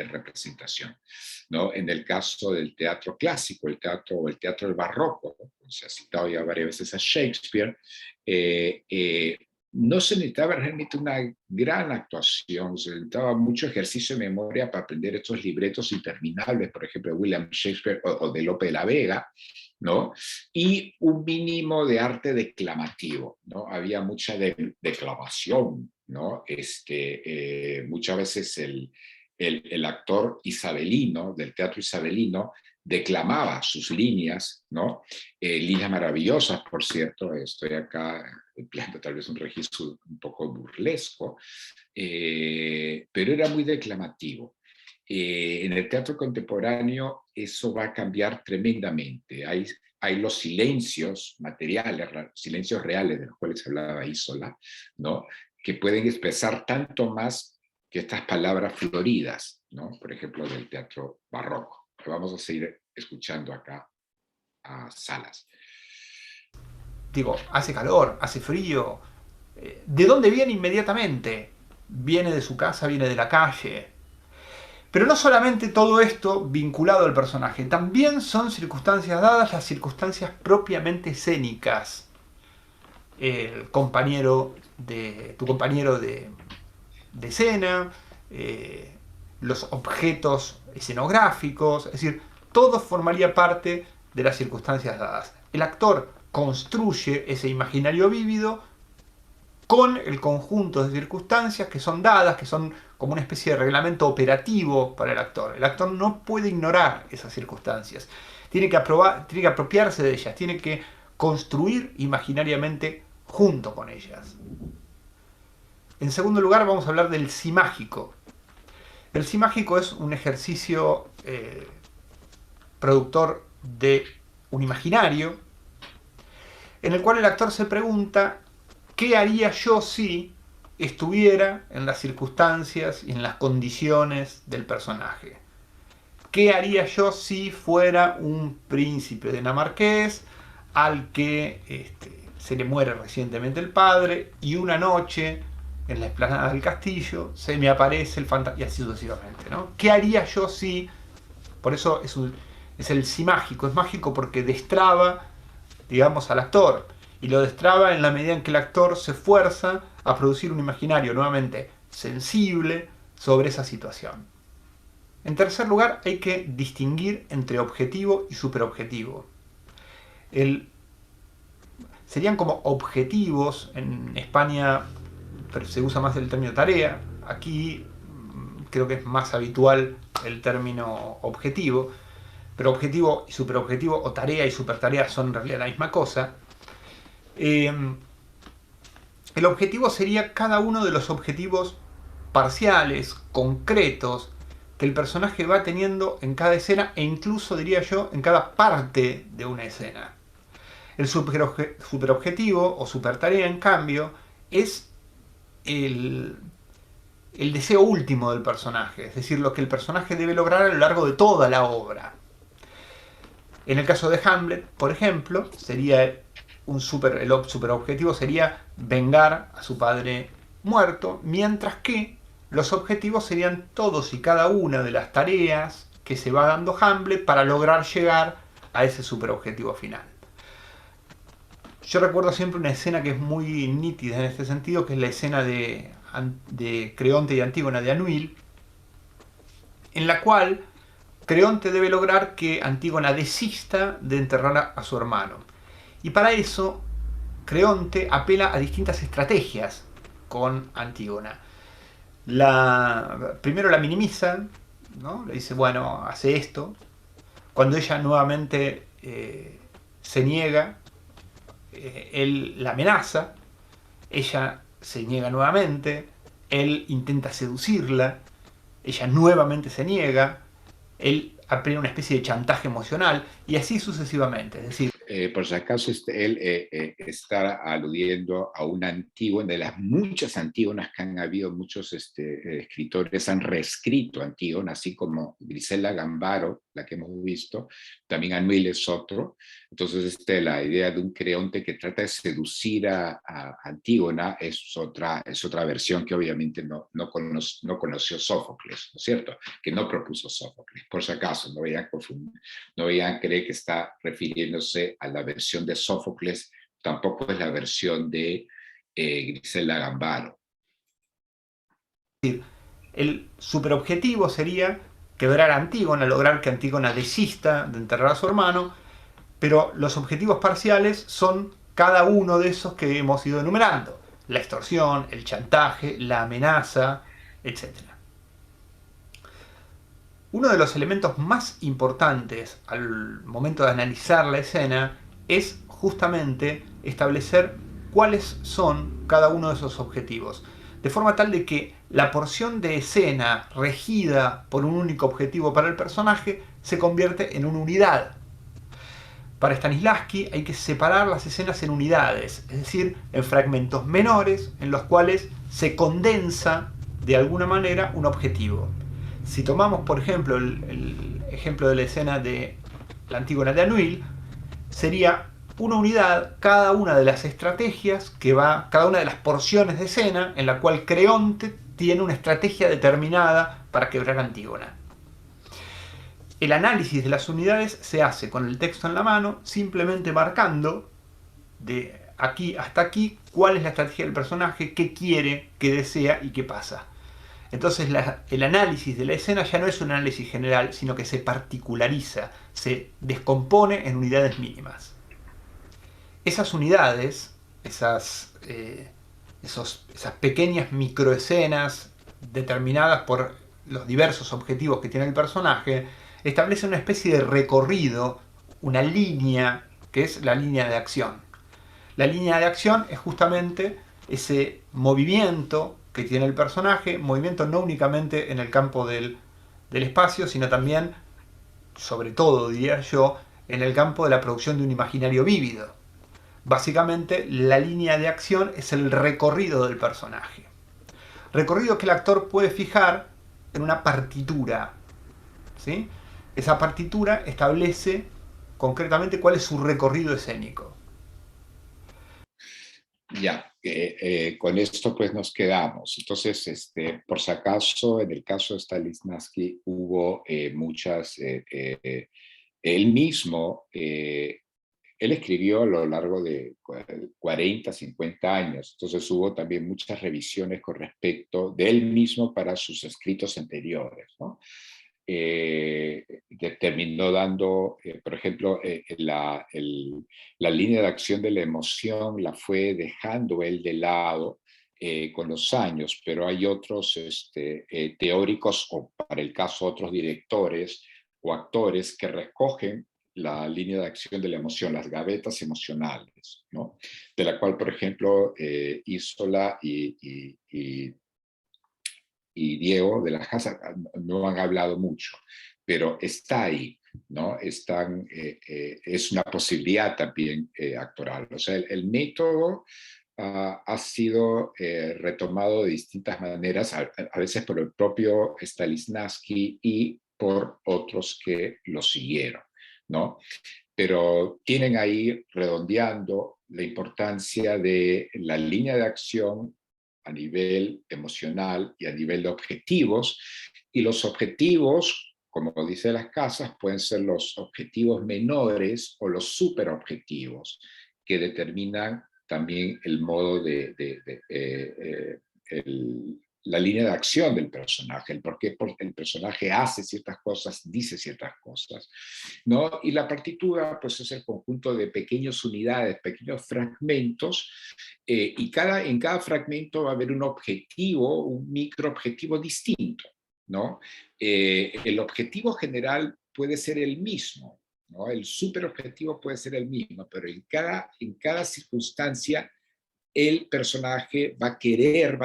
representación, ¿no? En el caso del teatro clásico, el teatro del barroco, ¿no? Se ha citado ya varias veces a Shakespeare, no se necesitaba realmente una gran actuación, se necesitaba mucho ejercicio de memoria para aprender estos libretos interminables, por ejemplo, de William Shakespeare o de Lope de la Vega, ¿no? Y un mínimo de arte declamativo, ¿no? Había mucha declamación, ¿no? Muchas veces el actor isabelino, del teatro isabelino, declamaba sus líneas, ¿no? Líneas maravillosas, por cierto. Estoy acá empleando tal vez un registro un poco burlesco, pero era muy declamativo. En el teatro contemporáneo eso va a cambiar tremendamente. Hay los silencios materiales, silencios reales de los cuales hablaba Isola, ¿no? Que pueden expresar tanto más que estas palabras floridas, ¿no? Por ejemplo, del teatro barroco. Vamos a seguir escuchando acá a Salas. Digo, hace calor, hace frío. ¿De dónde viene inmediatamente? Viene de su casa, viene de la calle. Pero no solamente todo esto vinculado al personaje, también son circunstancias dadas, las circunstancias propiamente escénicas. Tu compañero de escena, los objetos escenográficos, es decir, todo formaría parte de las circunstancias dadas. El actor construye ese imaginario vívido con el conjunto de circunstancias que son dadas, que son como una especie de reglamento operativo para el actor. El actor no puede ignorar esas circunstancias, tiene que apropiarse de ellas, tiene que construir imaginariamente junto con ellas. En segundo lugar, vamos a hablar del simágico. El simágico es un ejercicio productor de un imaginario en el cual el actor se pregunta: ¿qué haría yo si estuviera en las circunstancias y en las condiciones del personaje? ¿Qué haría yo si fuera un príncipe dinamarqués al que se le muere recientemente el padre y una noche en la explanada del castillo se me aparece el fantasma, y así sucesivamente, ¿no? ¿Qué haría yo si...? Por eso es el simágico, es mágico porque destraba, digamos, al actor, y lo destraba en la medida en que el actor se esfuerza a producir un imaginario nuevamente sensible sobre esa situación. En tercer lugar, hay que distinguir entre objetivo y superobjetivo. Serían como objetivos, en España pero se usa más el término tarea, aquí creo que es más habitual el término objetivo, pero objetivo y superobjetivo, o tarea y supertarea, son en realidad la misma cosa. El objetivo sería cada uno de los objetivos parciales, concretos, que el personaje va teniendo en cada escena, e incluso, diría yo, en cada parte de una escena. El superobjetivo o supertarea, en cambio, es el deseo último del personaje, es decir, lo que el personaje debe lograr a lo largo de toda la obra. En el caso de Hamlet, por ejemplo, sería el superobjetivo sería vengar a su padre muerto, mientras que los objetivos serían todos y cada una de las tareas que se va dando Hamlet para lograr llegar a ese superobjetivo final. Yo recuerdo siempre una escena que es muy nítida en este sentido, que es la escena de Creonte y Antígona de Anuil, en la cual Creonte debe lograr que Antígona desista de enterrar a su hermano. Y para eso, Creonte apela a distintas estrategias con Antígona. Primero la minimiza, ¿no? Le dice, bueno, hace esto. Cuando ella nuevamente se niega, él la amenaza, ella se niega nuevamente, él intenta seducirla, ella nuevamente se niega, él apela una especie de chantaje emocional, y así sucesivamente. Es decir, por si acaso, él está aludiendo a una Antígona, de las muchas Antígonas que han habido. Muchos escritores han reescrito Antígona, así como Grisela Gambaro, la que hemos visto, también Anuil es otro. Entonces la idea de un Creonte que trata de seducir a Antígona es otra versión que obviamente no conoció Sófocles, ¿no es cierto? Que no propuso Sófocles, por si acaso, no vayan a confundir, no vayan a creer que está refiriéndose a la versión de Sófocles, tampoco es la versión de Grisela Gambaro. El superobjetivo sería quebrar a Antígona, lograr que Antígona desista de enterrar a su hermano, pero los objetivos parciales son cada uno de esos que hemos ido enumerando. la extorsión, el chantaje, la amenaza, etc. Uno de los elementos más importantes al momento de analizar la escena es justamente establecer cuáles son cada uno de esos objetivos, de forma tal de que la porción de escena regida por un único objetivo para el personaje se convierte en una unidad. Para Stanislavski hay que separar las escenas en unidades, es decir, en fragmentos menores en los cuales se condensa de alguna manera un objetivo. Si tomamos, por ejemplo, el ejemplo de la escena de la Antígona de Anuil, sería una unidad cada una de las estrategias cada una de las porciones de escena en la cual Creonte tiene una estrategia determinada para quebrar a Antígona. El análisis de las unidades se hace con el texto en la mano, simplemente marcando de aquí hasta aquí cuál es la estrategia del personaje, qué quiere, qué desea y qué pasa. Entonces el análisis de la escena ya no es un análisis general, sino que se particulariza, se descompone en unidades mínimas. Esas unidades, esas pequeñas microescenas determinadas por los diversos objetivos que tiene el personaje, establecen una especie de recorrido, una línea, que es la línea de acción. La línea de acción es justamente ese movimiento que tiene el personaje, movimiento no únicamente en el campo del espacio, sino también, sobre todo diría yo, en el campo de la producción de un imaginario vívido. Básicamente, la línea de acción es el recorrido del personaje. Recorrido que el actor puede fijar en una partitura, ¿sí? Esa partitura establece concretamente cuál es su recorrido escénico. Ya, con esto pues nos quedamos. Entonces, por si acaso, en el caso de Stanislavski hubo muchas, él mismo, él escribió a lo largo de 40, 50 años, entonces hubo también muchas revisiones con respecto de él mismo para sus escritos anteriores, ¿no? Terminó dando, por ejemplo, la línea de acción de la emoción la fue dejando él de lado con los años, pero hay otros teóricos, o para el caso otros directores o actores que recogen la línea de acción de la emoción, las gavetas emocionales, ¿no? De la cual, por ejemplo, Isola y Diego de la Casa no han hablado mucho, pero está ahí, ¿no? Es una posibilidad también actoral. O sea, el método ha sido retomado de distintas maneras, a veces por el propio Stanislavski y por otros que lo siguieron, ¿no? Pero tienen ahí redondeando la importancia de la línea de acción a nivel emocional y a nivel de objetivos, y los objetivos, como dice Las Casas, pueden ser los objetivos menores o los superobjetivos, que determinan también el modo la línea de acción del personaje, el por qué el personaje hace ciertas cosas, dice ciertas cosas, ¿no? Y la partitura, pues, es el conjunto de pequeñas unidades, pequeños fragmentos, y en cada fragmento va a haber un objetivo, un microobjetivo distinto, ¿no? El objetivo general puede ser el mismo, ¿no? El superobjetivo puede ser el mismo, pero en cada circunstancia el personaje va a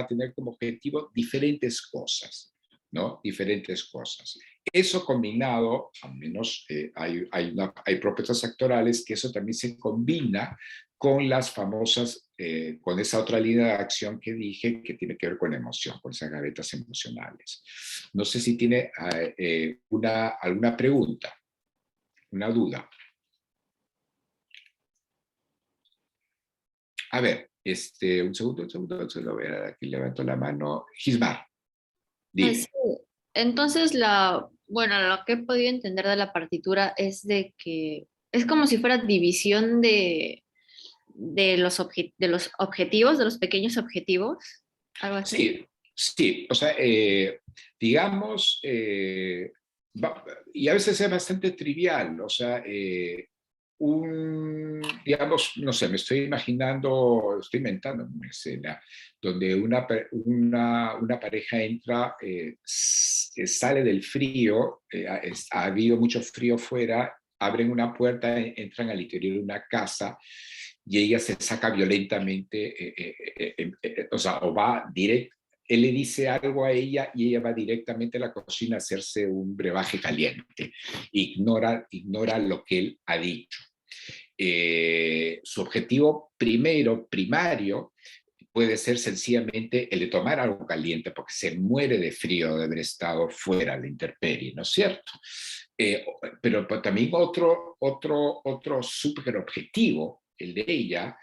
tener como objetivo diferentes cosas, ¿no? Diferentes cosas. Eso combinado, al menos hay propuestas actorales que eso también se combina con las famosas, con esa otra línea de acción que dije que tiene que ver con la emoción, con esas gavetas emocionales. No sé si tiene alguna pregunta, una duda. A ver, un segundo, se lo voy a dar aquí, levanto la mano. Gismar, dime. Sí. Entonces, lo que he podido entender de la partitura es de que es como si fuera división de los objetivos, de los pequeños objetivos, algo así. Sí, o sea, digamos, y a veces es bastante trivial, o sea, digamos, no sé, me estoy imaginando, estoy inventando una escena donde una pareja entra, sale del frío, ha habido mucho frío fuera, abren una puerta, entran al interior de una casa y ella se saca violentamente, o sea, o va directo. Él le dice algo a ella y ella va directamente a la cocina a hacerse un brebaje caliente. Ignora lo que él ha dicho. Su objetivo primario, puede ser sencillamente el de tomar algo caliente porque se muere de frío de haber estado fuera de la intemperie, ¿no es cierto? Pero también otro súper objetivo, el de ella,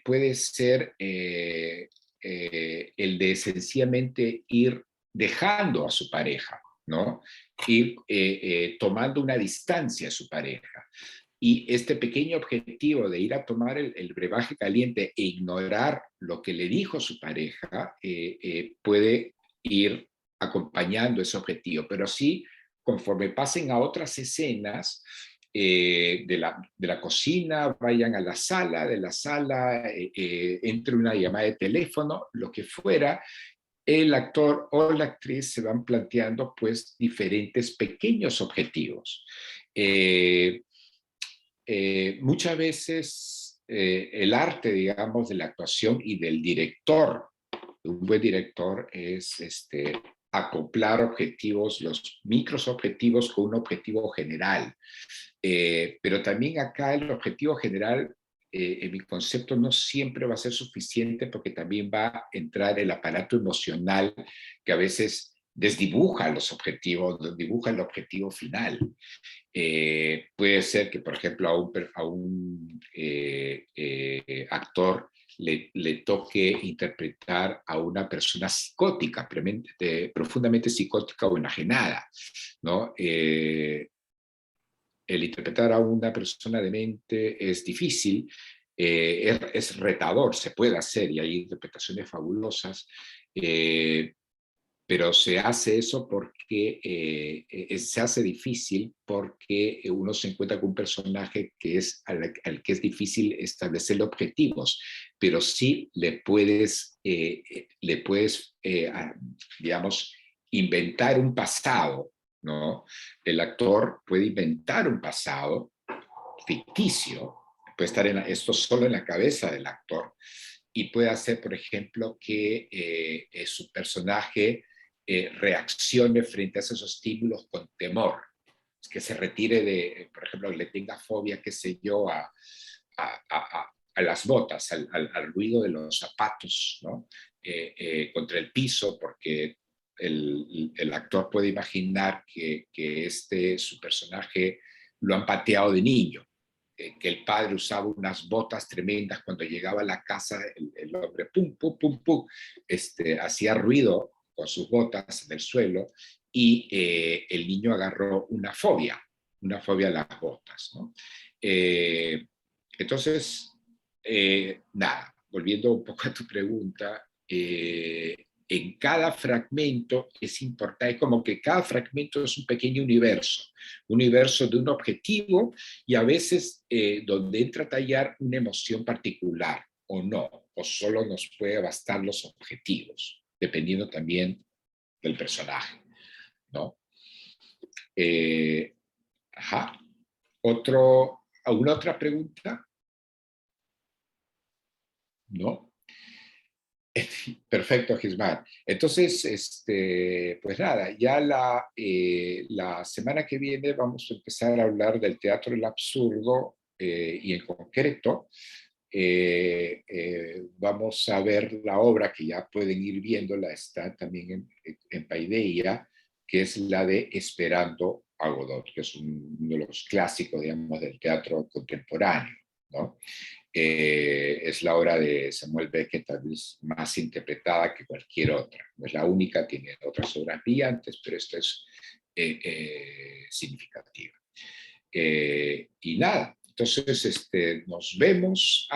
puede ser el de sencillamente ir dejando a su pareja, ¿no? Ir tomando una distancia a su pareja. Y este pequeño objetivo de ir a tomar el brebaje caliente e ignorar lo que le dijo su pareja puede ir acompañando ese objetivo. Pero sí, conforme pasen a otras escenas de la cocina, vayan a la sala, de la sala entre una llamada de teléfono, lo que fuera, el actor o la actriz se van planteando pues diferentes pequeños objetivos. Muchas veces el arte, digamos, de la actuación y del director, un buen director, es acoplar objetivos, los micros objetivos con un objetivo general. Pero también acá el objetivo general, en mi concepto, no siempre va a ser suficiente porque también va a entrar el aparato emocional que a veces desdibuja los objetivos, desdibuja el objetivo final. Puede ser que, por ejemplo, a un actor le toque interpretar a una persona psicótica, profundamente psicótica o enajenada, ¿no? El interpretar a una persona demente es difícil, es retador, se puede hacer y hay interpretaciones fabulosas, pero se hace eso porque se hace difícil porque uno se encuentra con un personaje que es al que es difícil establecer objetivos, pero sí le puedes digamos, inventar un pasado, ¿no? El actor puede inventar un pasado ficticio, puede estar esto solo en la cabeza del actor, y puede hacer, por ejemplo, que su personaje reaccione frente a esos estímulos con temor, que se retire por ejemplo, le tenga fobia, qué sé yo, a las botas, al ruido de los zapatos, ¿no? Contra el piso, porque el actor puede imaginar que su personaje lo han pateado de niño, que el padre usaba unas botas tremendas cuando llegaba a la casa, el hombre pum, pum, pum, pum, hacía ruido con sus botas en el suelo y el niño agarró una fobia a las botas, ¿no? Entonces, nada, volviendo un poco a tu pregunta, en cada fragmento es importante, como que cada fragmento es un pequeño universo de un objetivo y a veces donde entra a tallar una emoción particular o no, o solo nos puede bastar los objetivos, dependiendo también del personaje, ¿no? Ajá. ¿Alguna otra pregunta? ¿No? Perfecto, Gismar. Entonces, pues nada, ya la semana que viene vamos a empezar a hablar del teatro del absurdo y en concreto vamos a ver la obra que ya pueden ir viéndola, está también en Paideia, que es la de Esperando a Godot, que es uno de los clásicos, digamos, del teatro contemporáneo, ¿no? Es la obra de Samuel Beckett, tal vez más interpretada que cualquier otra. No es la única, tiene otras obras brillantes, pero esta es significativa. Y nada, entonces nos vemos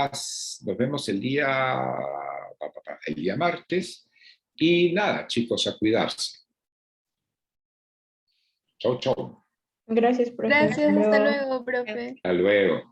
el día martes. Y nada, chicos, a cuidarse. Chau, chau. Gracias, profe. Gracias, hasta luego, profe. Hasta luego.